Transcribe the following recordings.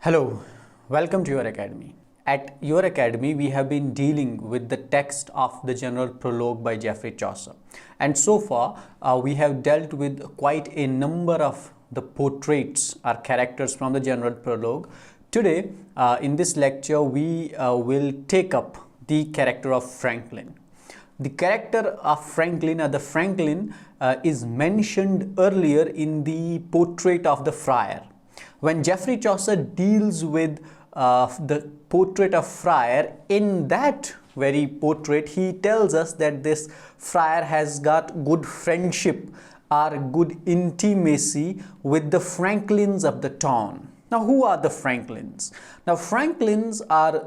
Hello, welcome to your academy. At your academy, we have been dealing with the text of the general prologue by Geoffrey Chaucer, and so far we have dealt with quite a number of the portraits or characters from the general prologue. Today, in this lecture, we will take up the character of Franklin. The character of Franklin or the Franklin is mentioned earlier in the portrait of the friar. When Geoffrey Chaucer deals with the portrait of friar, in that very portrait he tells us that this friar has got good friendship or good intimacy with the Franklins of the town. Now, who are the Franklins? Now, Franklins were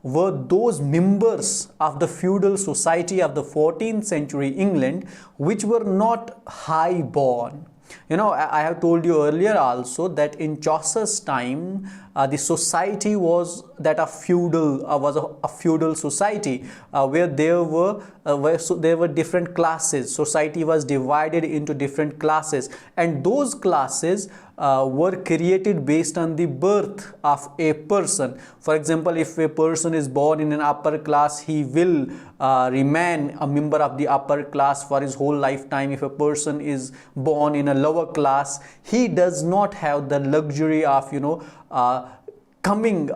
those members of the feudal society of the 14th century England which were not high born. You know, I have told you earlier also that in Chaucer's time, the society was that a feudal society where there were different classes. Society was divided into different classes, and those classes were created based on the birth of a person. For example, if a person is born in an upper class, he will remain a member of the upper class for his whole lifetime. If a person is born in a lower class, he does not have the luxury of becoming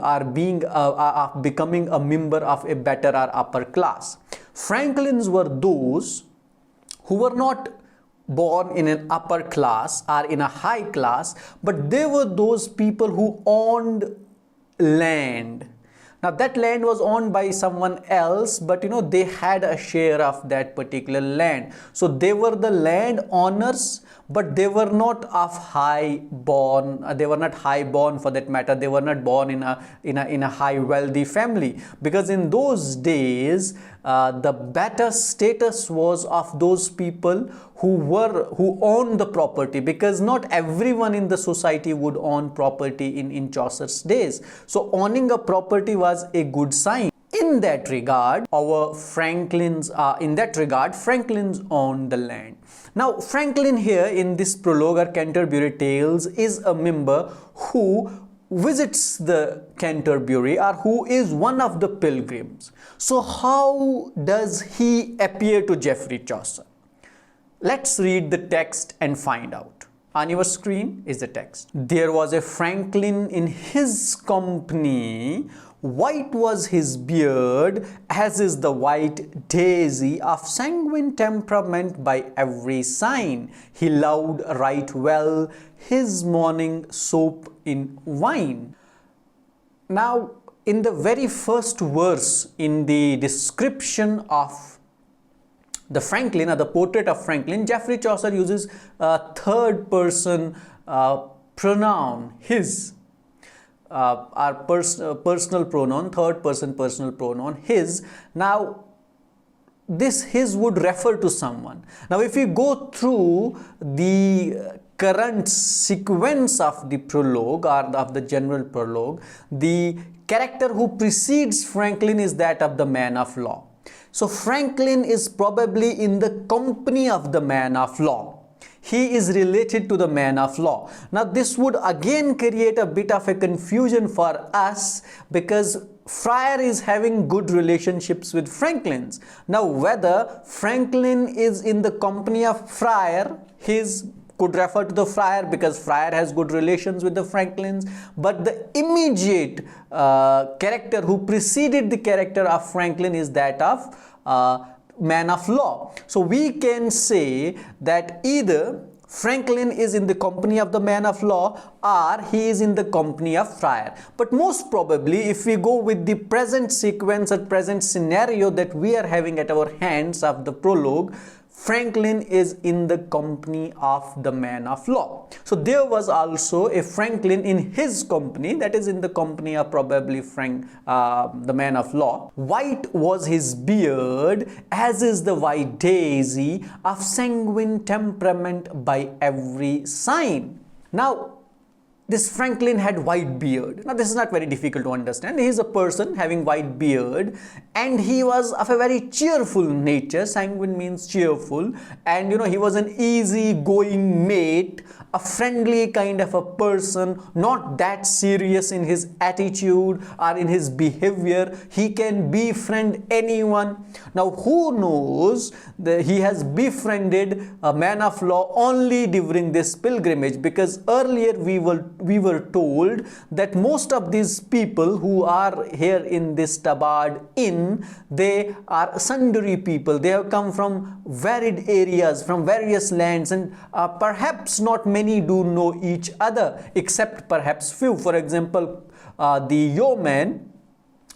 a member of a better or upper class. Franklins were those who were not born in an upper class or in a high class, but they were those people who owned land. Now, that land was owned by someone else, but they had a share of that particular land. So they were the land owners, but they were not of high born. They were not high born, for that matter. They were not born in a high wealthy family, because in those days the better status was of those people who owned the property, because not everyone in the society would own property in Chaucer's days. So owning a property was a good sign. In that regard, Franklins owned the land. Now, Franklin here in this prologue or Canterbury Tales is a member who visits the Canterbury, or who is one of the pilgrims. So how does he appear to Geoffrey Chaucer? Let's read the text and find out. On your screen is the text. There was a Franklin in his company. White was his beard, as is the white daisy, of sanguine temperament by every sign. He loved right well his morning soap in wine. Now, in the very first verse in the description of the Franklin, or the portrait of Franklin, Geoffrey Chaucer uses a third person pronoun, his. Our personal pronoun, third person personal pronoun, his. Now, this his would refer to someone. Now, if we go through the current sequence of the prologue or of the general prologue, the character who precedes Franklin is that of the man of law. So Franklin is probably in the company of the man of law. He is related to the man of law. Now, this would again create a bit of a confusion for us, because friar is having good relationships with Franklins. Now, whether Franklin is in the company of friar, his could refer to the friar, because friar has good relations with the Franklins, but the immediate character who preceded the character of Franklin is that of man of law. So we can say that either Franklin is in the company of the man of law, or he is in the company of friar. But most probably, if we go with the present sequence or present scenario that we are having at our hands of the prologue, Franklin is in the company of the man of law. So there was also a Franklin in his company, that is in the company of probably the man of law. White was his beard, as is the white daisy, of sanguine temperament by every sign. Now, this Franklin had white beard. Now this is not very difficult to understand. He is a person having white beard, and he was of a very cheerful nature. Sanguine means cheerful, and he was an easy going mate, a friendly kind of a person, not that serious in his attitude or in his behavior. He can befriend anyone. Now who knows that he has befriended a man of law only during this pilgrimage, because earlier we were told that most of these people who are here in this Tabard Inn, they are sundry people. They have come from varied areas, from various lands, and perhaps not many do know each other, except perhaps few. For example, the yeoman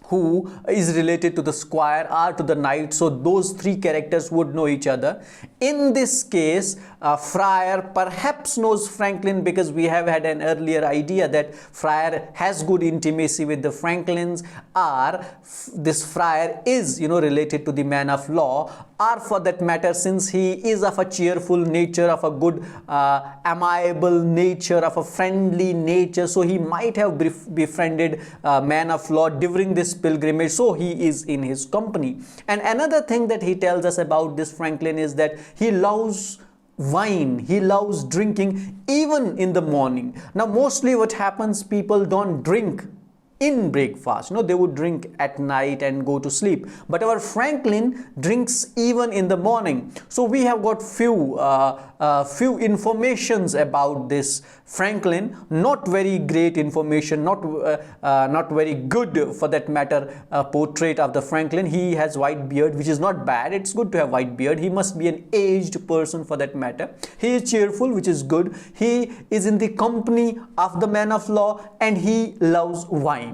who is related to the squire or to the knight, so those three characters would know each other. In this case, Friar perhaps knows Franklin, because we have had an earlier idea that Friar has good intimacy with the Franklins, or this Friar is related to the man of law, or for that matter, since he is of a cheerful nature, of a good amiable nature, of a friendly nature, so he might have befriended man of law during this pilgrimage, so he is in his company. And another thing that he tells us about this Franklin is that he loves wine, he loves drinking even in the morning. Now mostly what happens, people don't drink in breakfast, they would drink at night and go to sleep, but our Franklin drinks even in the morning. So we have got few informations about this Franklin, not very great information, not very good for that matter portrait of the Franklin. He has white beard, which is not bad. It's good to have white beard. He must be an aged person for that matter. He is cheerful, which is good. He is in the company of the man of law, and he loves wine.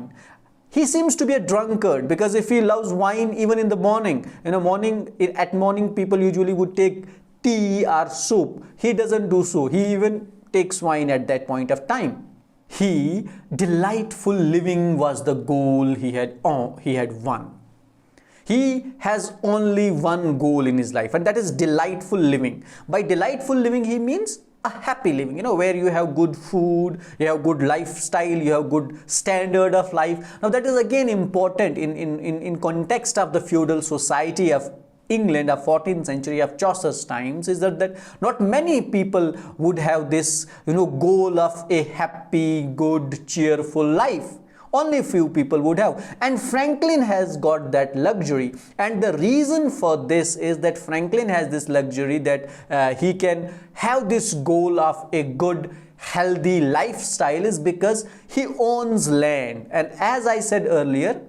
He seems to be a drunkard, because if he loves wine even in the morning, at morning people usually would take tea or soup. He doesn't do so. He even takes wine at that point of time. Delightful living was the goal he had won. He has only one goal in his life, and that is delightful living. By delightful living, he means a happy living, where you have good food, you have good lifestyle, you have good standard of life. Now that is again important in context of the feudal society of England of 14th century, of Chaucer's times, is that not many people would have this goal of a happy, good, cheerful life. Only few people would have, and Franklin has got that luxury. And the reason for this is that Franklin has this luxury, that he can have this goal of a good, healthy lifestyle, is because he owns land. And as I said earlier,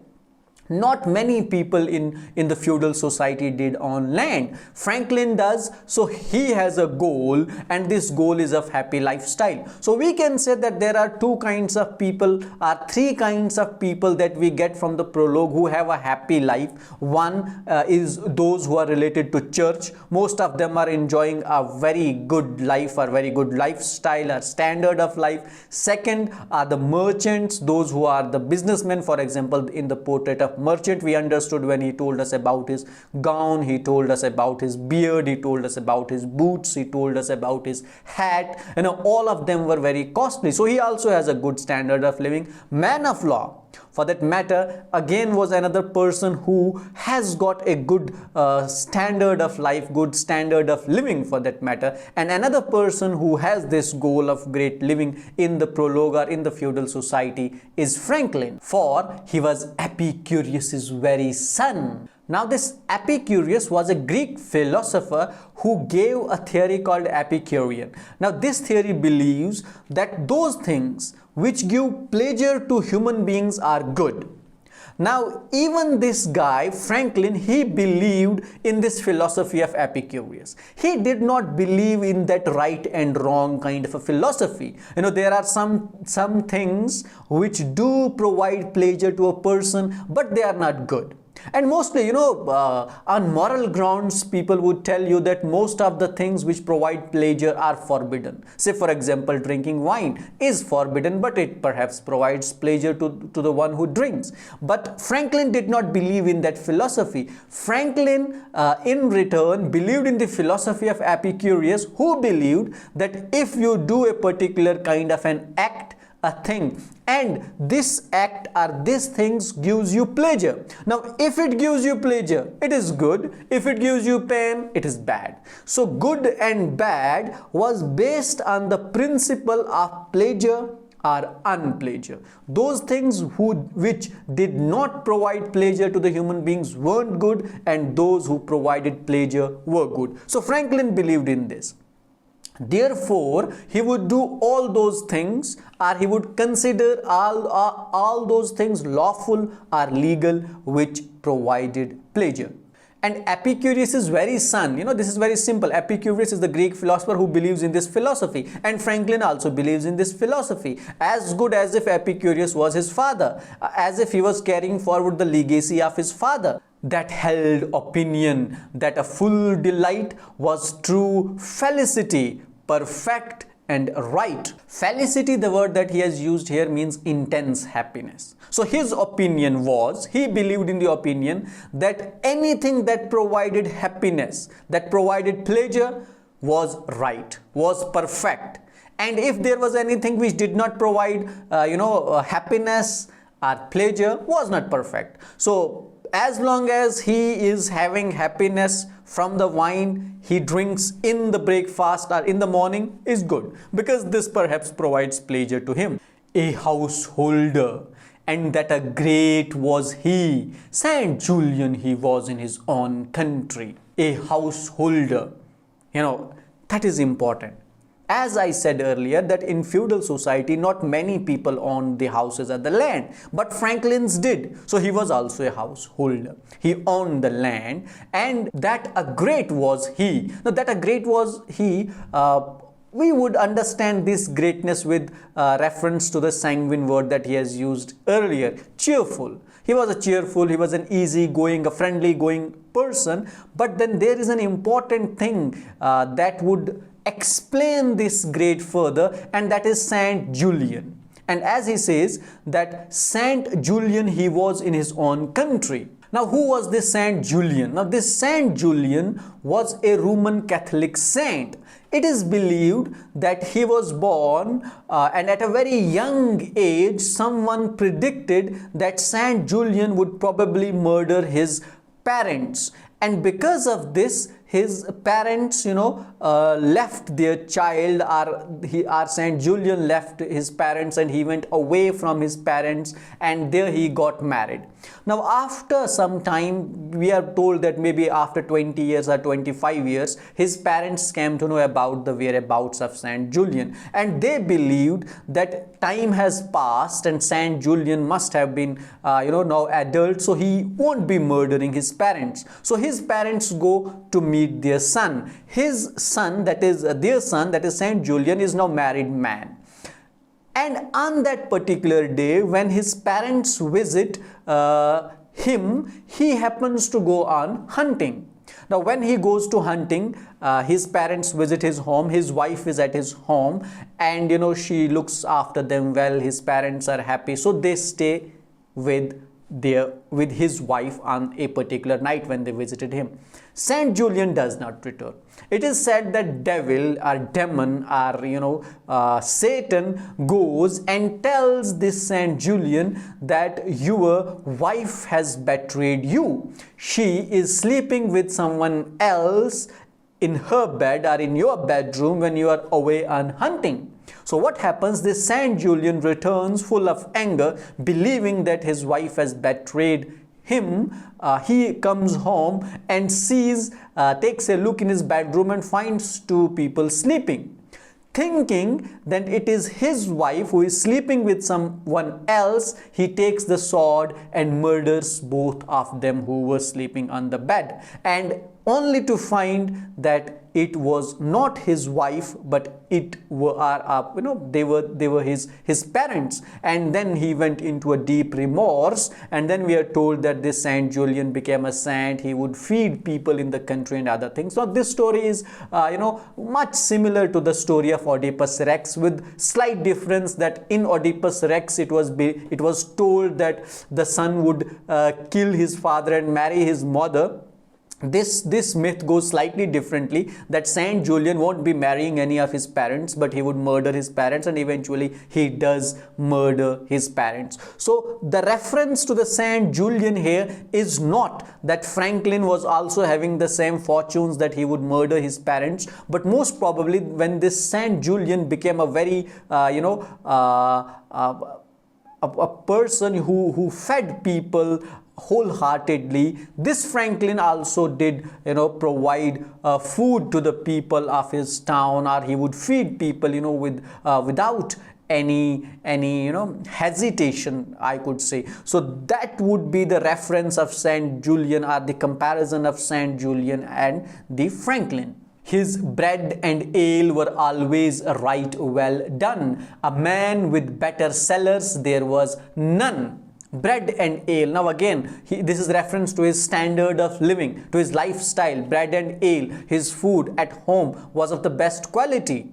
not many people in the feudal society did own land. Franklin does, so he has a goal, and this goal is of happy lifestyle. So we can say that there are two kinds of people, or three kinds of people that we get from the prologue who have a happy life. One is those who are related to church. Most of them are enjoying a very good life, or very good lifestyle, or standard of life. Second are the merchants, those who are the businessmen. For example, in the portrait of merchant, we understood when he told us about his gown, he told us about his beard, he told us about his boots, he told us about his hat. All of them were very costly. So he also has a good standard of living. Man of law, for that matter, again was another person who has got a good standard of life, good standard of living for that matter. And another person who has this goal of great living in the prologue or in the feudal society is Franklin, for he was Epicurus's very son. Now this Epicurus was a Greek philosopher who gave a theory called Epicurean. Now this theory believes that those things which give pleasure to human beings are good. Now even this guy Franklin, he believed in this philosophy of Epicurus. He did not believe in that right and wrong kind of a philosophy. There are some things which do provide pleasure to a person, but they are not good. And mostly, on moral grounds, people would tell you that most of the things which provide pleasure are forbidden. Say, for example, drinking wine is forbidden, but it perhaps provides pleasure to the one who drinks. But Franklin did not believe in that philosophy. Franklin, in return, believed in the philosophy of Epicurus, who believed that if you do a particular kind of an act, a thing, and this act or these things gives you pleasure. Now if it gives you pleasure, it is good. If it gives you pain, it is bad. So good and bad was based on the principle of pleasure or unpleasure. Those things which did not provide pleasure to the human beings weren't good, and those who provided pleasure were good. So Franklin believed in this. Therefore, he would do all those things, or he would consider all those things lawful or legal which provided pleasure. And Epicurus is very son. This is very simple. Epicurus is the Greek philosopher who believes in this philosophy, and Franklin also believes in this philosophy. As good as if Epicurus was his father, as if he was carrying forward the legacy of his father, that held opinion that a full delight was true felicity, perfect and right. Felicity, the word that he has used here, means intense happiness. So his opinion was, he believed in the opinion that anything that provided happiness, that provided pleasure, was right, was perfect. And if there was anything which did not provide happiness or pleasure, was not perfect. So as long as he is having happiness from the wine he drinks in the breakfast or in the morning, is good, because this perhaps provides pleasure to him. A householder, and that a great was he. Saint Julian he was in his own country. A householder, that is important. As I said earlier, that in feudal society not many people owned the houses or the land, but Franklin's did. So he was also a householder. He owned the land, and that a great was he. Now that a great was he, we would understand this greatness with reference to the sanguine word that he has used earlier, cheerful. He was a cheerful, he was an easy-going, a friendly-going person. But then there is an important thing that would explain this grade further, and that is Saint Julian. And as he says that Saint Julian he was in his own country. Now who was this Saint Julian? Now this Saint Julian was a Roman Catholic saint. It is believed that he was born and at a very young age someone predicted that Saint Julian would probably murder his parents, and because of this his parents left their child, or Saint Julian left his parents and he went away from his parents, and there he got married. Now after some time, we are told that maybe after 20 years or 25 years, his parents came to know about the whereabouts of Saint Julian, and they believed that time has passed and Saint Julian must have been now adult, so he won't be murdering his parents. So his parents go to meet their son. His son, that is their son, that is Saint Julian, is now married man. And on that particular day, when his parents visit him, he happens to go on hunting. Now when he goes to hunting, his parents visit his home, his wife is at his home, and she looks after them well, his parents are happy, so they stay with his wife on a particular night when they visited him. Saint Julian does not return. It is said that devil or demon or Satan goes and tells this Saint Julian that your wife has betrayed you. She is sleeping with someone else in her bed or in your bedroom when you are away on hunting. So what happens? This Saint Julian returns full of anger, believing that his wife has betrayed him. He comes home and takes a look in his bedroom and finds two people sleeping. Thinking that it is his wife who is sleeping with someone else, he takes the sword and murders both of them who were sleeping on the bed, and only to find that it was not his wife, but they were his parents. And then he went into a deep remorse, and then we are told that this Saint Julian became a saint. He would feed people in the country and other things. So this story is much similar to the story of Oedipus Rex, with slight difference that in Oedipus Rex it was told that the son would kill his father and marry his mother. This myth goes slightly differently, that Saint Julian won't be marrying any of his parents, but he would murder his parents, and eventually he does murder his parents. So the reference to the Saint Julian here is not that Franklin was also having the same fortunes, that he would murder his parents, but most probably when this Saint Julian became a very a person who fed people wholeheartedly, this Franklin also did provide food to the people of his town, or he would feed people without any hesitation, I could say. So that would be the reference of Saint Julian, or the comparison of Saint Julian and the Franklin. His bread and ale were always right well done. A man with better cellars there was none. Bread and ale. Now again, this is reference to his standard of living, to his lifestyle. Bread and ale, his food at home was of the best quality.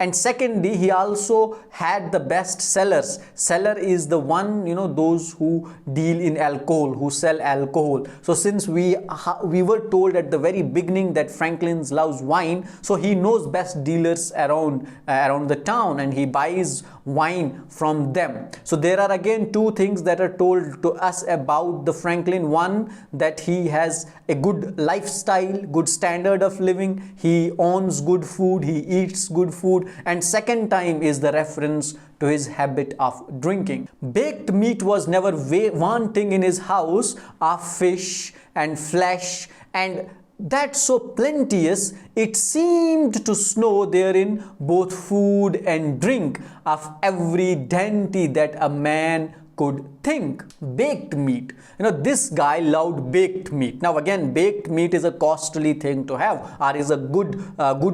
And secondly, he also had the best sellers. Seller is the one, those who deal in alcohol, who sell alcohol. So since we were told at the very beginning that Franklin loves wine, so he knows best dealers around the town, and he buys wine from them. So there are again two things that are told to us about the Franklin. One, that he has a good lifestyle, good standard of living, he owns good food, he eats good food, and second time is the reference to his habit of drinking. Baked meat was never wanting in his house, of fish and flesh, and that so plenteous it seemed to snow therein, both food and drink of every dainty that a man could think. Baked meat. This guy loved baked meat. Now again, baked meat is a costly thing to have, or is a good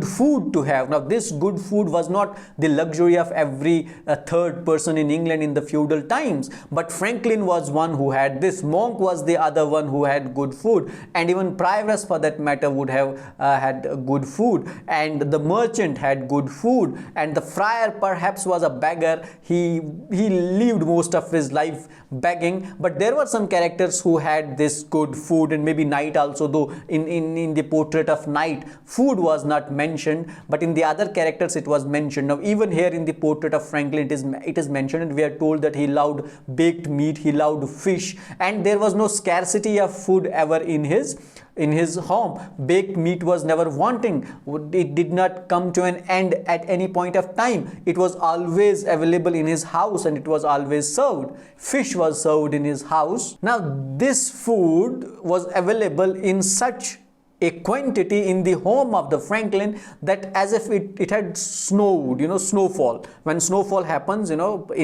food to have. Now this good food was not the luxury of every third person in England in the feudal times, but Franklin was one who had this. Monk was the other one who had good food, and even prioress for that matter would have had good food, and the merchant had good food, and the friar perhaps was a beggar. He lived most of his life begging, but there were some characters who had this good food, and maybe Knight also, though in the portrait of Knight food was not mentioned, but in the other characters it was mentioned. Now even here in the portrait of Franklin it is mentioned, and we are told that he loved baked meat, he loved fish, and there was no scarcity of food ever in his home. Baked meat was never wanting. It did not come to an end at any point of time. It was always available in his house, and it was always served. Fish was served in his house. Now this food was available in such a quantity in the home of the Franklin that as if it had snowed, snowfall. When snowfall happens, in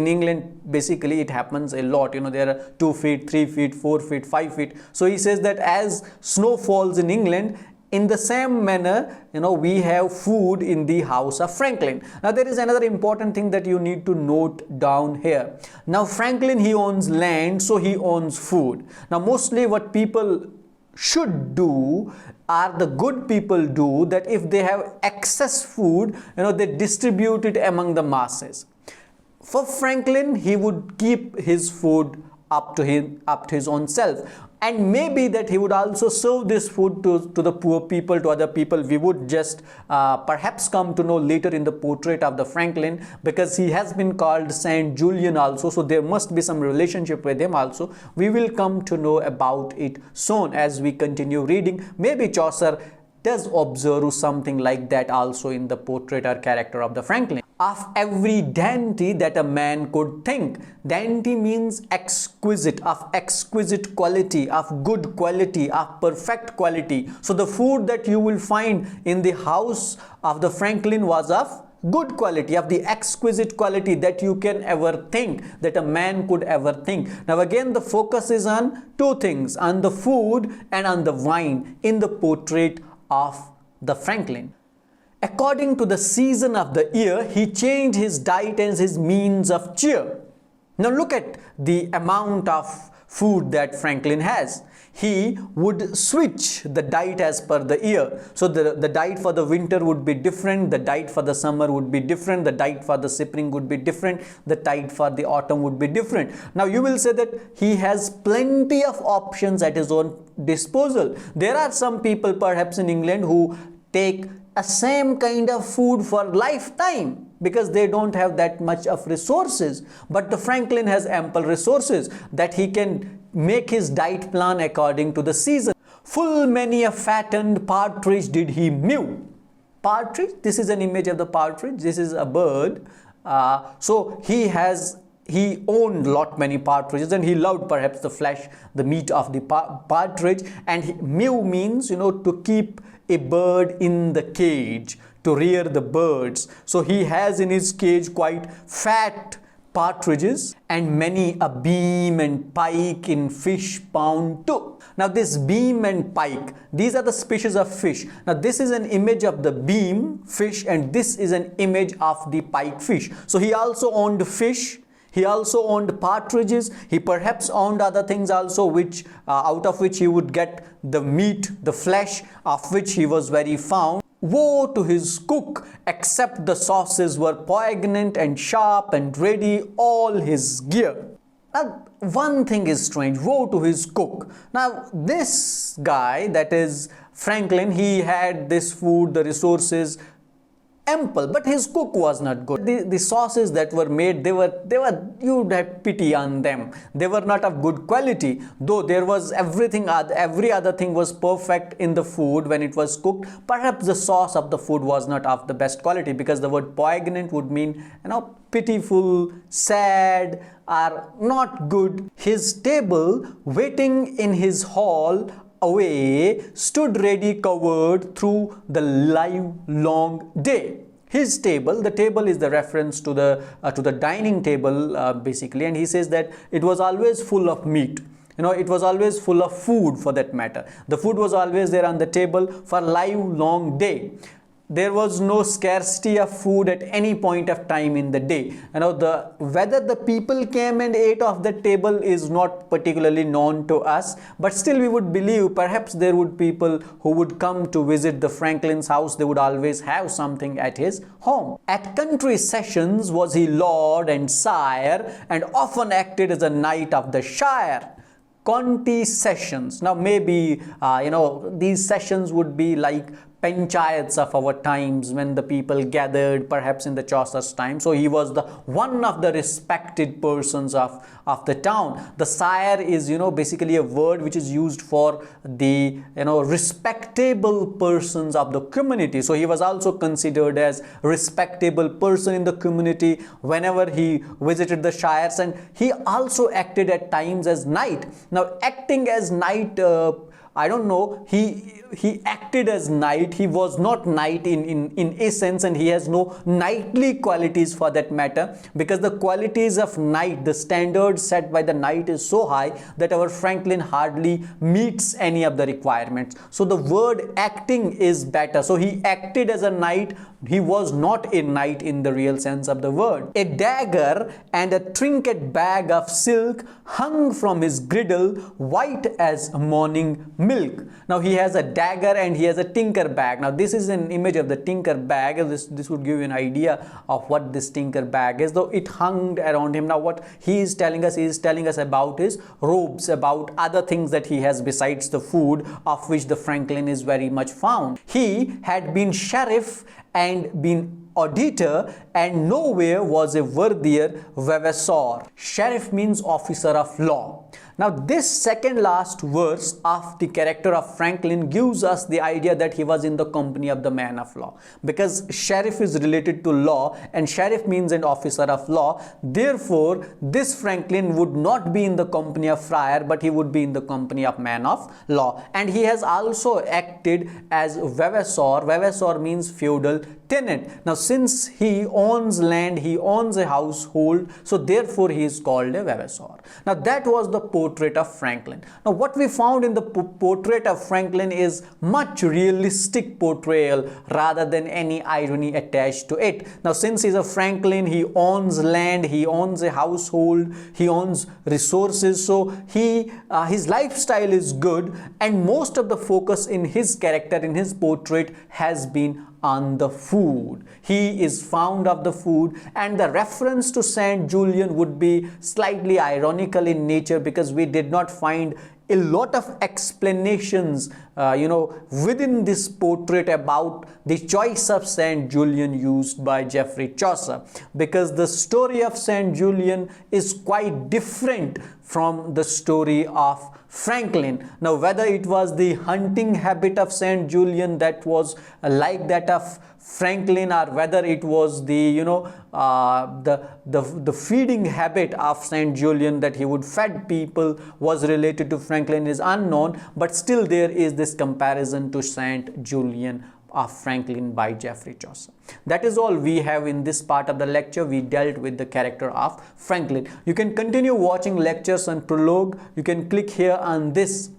England basically it happens a lot, there are 2 feet, 3 feet, 4 feet, 5 feet. So he says that as snow falls in England, in the same manner, we have food in the house of Franklin. Now there is another important thing that you need to note down here. Now Franklin, he owns land, so he owns food. Now mostly what people should do, are the good people do, that if they have excess food, they distribute it among the masses. For Franklin, he would keep his food up to his own self, and maybe that he would also serve this food to the poor people, to other people. We would just perhaps come to know later in the portrait of the Franklin, because he has been called Saint Julian also, so there must be some relationship with him also. We will come to know about it soon as we continue reading. Maybe Chaucer does observe something like that also in the portrait or character of the Franklin. Of every dainty that a man could think. Dainty means exquisite, of exquisite quality, of good quality, of perfect quality. So the food that you will find in the house of the Franklin was of good quality, of the exquisite quality that you can ever think, that a man could ever think. Now again, the focus is on two things, on the food and on the wine in the portrait of the Franklin. According to the season of the year, he changed his diet and his means of cheer. Now look at the amount of food that Franklin has. He would switch the diet as per the year. So the diet for the winter would be different, the diet for the summer would be different, the diet for the spring would be different, the diet for the autumn would be different. Now you will say that he has plenty of options at his own disposal. There are some people perhaps in England who take a same kind of food for lifetime because they don't have that much of resources. But the Franklin has ample resources that he can make his diet plan according to the season. Full many a fattened partridge did he mew. Partridge, this is an image of the partridge, this is a bird. So he owned lot many partridges and he loved perhaps the flesh, the meat of the partridge. And mew means, to keep a bird in the cage, to rear the birds. So he has in his cage quite fat partridges and many a beam and pike in fish pond too. Now this beam and pike, these are the species of fish. Now this is an image of the beam fish and this is an image of the pike fish. So he also owned fish. He also owned partridges. He perhaps owned other things also, which out of which he would get the meat, the flesh, of which he was very fond. Woe to his cook, except the sauces were poignant and sharp and ready all his gear. Now, one thing is strange. Woe to his cook. Now, this guy, that is Franklin, he had this food, the resources, ample, but his cook was not good. The sauces that were made, they were you'd have pity on them. They were not of good quality, though there was every other thing was perfect in the food when it was cooked. Perhaps the sauce of the food was not of the best quality, because the word poignant would mean, pitiful, sad, or not good. His table waiting in his hall away stood ready covered through the live long day. His table, the table is the reference to the dining table basically, and he says that it was always full of meat. It was always full of food for that matter. The food was always there on the table for live long day. There was no scarcity of food at any point of time in the day. Whether the people came and ate off the table is not particularly known to us, but still we would believe perhaps there would people who would come to visit the Franklin's house. They would always have something at his home. At country sessions was he lord and sire, and often acted as a knight of the shire. County sessions. Now maybe these sessions would be like panchayats of our times, when the people gathered perhaps in the Chaucer's time. So he was one of the respected persons of the town. The sire is basically a word which is used for the respectable persons of the community. So he was also considered as respectable person in the community whenever he visited the shires, and he also acted at times as knight. Now acting as knight, I don't know, he acted as knight. He was not knight in essence, and he has no knightly qualities for that matter, because the qualities of knight, the standard set by the knight is so high that our Franklin hardly meets any of the requirements. So the word acting is better. So he acted as a knight. He was not a knight in the real sense of the word. A dagger and a trinket bag of silk hung from his girdle, white as morning milk. Now he has a dagger and he has a tinker bag. Now this is an image of the tinker bag. This would give you an idea of what this tinker bag is, though it hung around him. Now what he is telling us about his robes, about other things that he has besides the food, of which the Franklin is very much fond. He had been sheriff and been auditor, and nowhere was a worthier vavasor. Sheriff means officer of law. Now this second last verse of the character of Franklin gives us the idea that he was in the company of the man of law, because sheriff is related to law and sheriff means an officer of law. Therefore this Franklin would not be in the company of friar, but he would be in the company of man of law. And he has also acted as vavasor. Vavasor means feudal tenant. Now since he owns land, he owns a household, so therefore he is called a vavasor. Now that was the portion portrait of Franklin. Now what we found in the portrait of Franklin is much realistic portrayal rather than any irony attached to it. Now since he's a Franklin, he owns land, he owns a household, he owns resources, so his lifestyle is good, and most of the focus in his character, in his portrait, has been on the food. He is fond of the food, and the reference to Saint Julian would be slightly ironical in nature because we did not find a lot of explanations within this portrait about the choice of Saint Julian used by Geoffrey Chaucer, because the story of Saint Julian is quite different from the story of Franklin. Now whether it was the hunting habit of Saint Julian that was like that of Franklin, or whether it was the the feeding habit of Saint Julian that he would feed people was related to Franklin is unknown, but still there is this comparison to Saint Julian of Franklin by Geoffrey Chaucer. That is all we have in this part of the lecture. We dealt with the character of Franklin. You can continue watching lectures on prologue. You can click here on this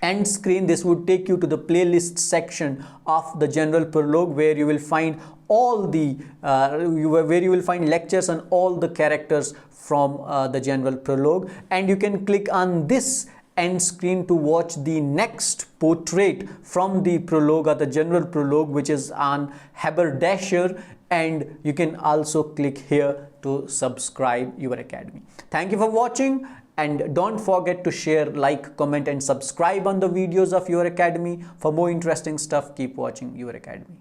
end screen. This would take you to the playlist section of the general prologue, where you will find all the where you will find lectures on all the characters from the general prologue, and you can click on this end screen to watch the next portrait from the prologue or the general prologue, which is on Haberdasher, and you can also click here to subscribe Your Academy. Thank you for watching, and don't forget to share, like, comment and subscribe on the videos of Your Academy. For more interesting stuff, keep watching Your Academy.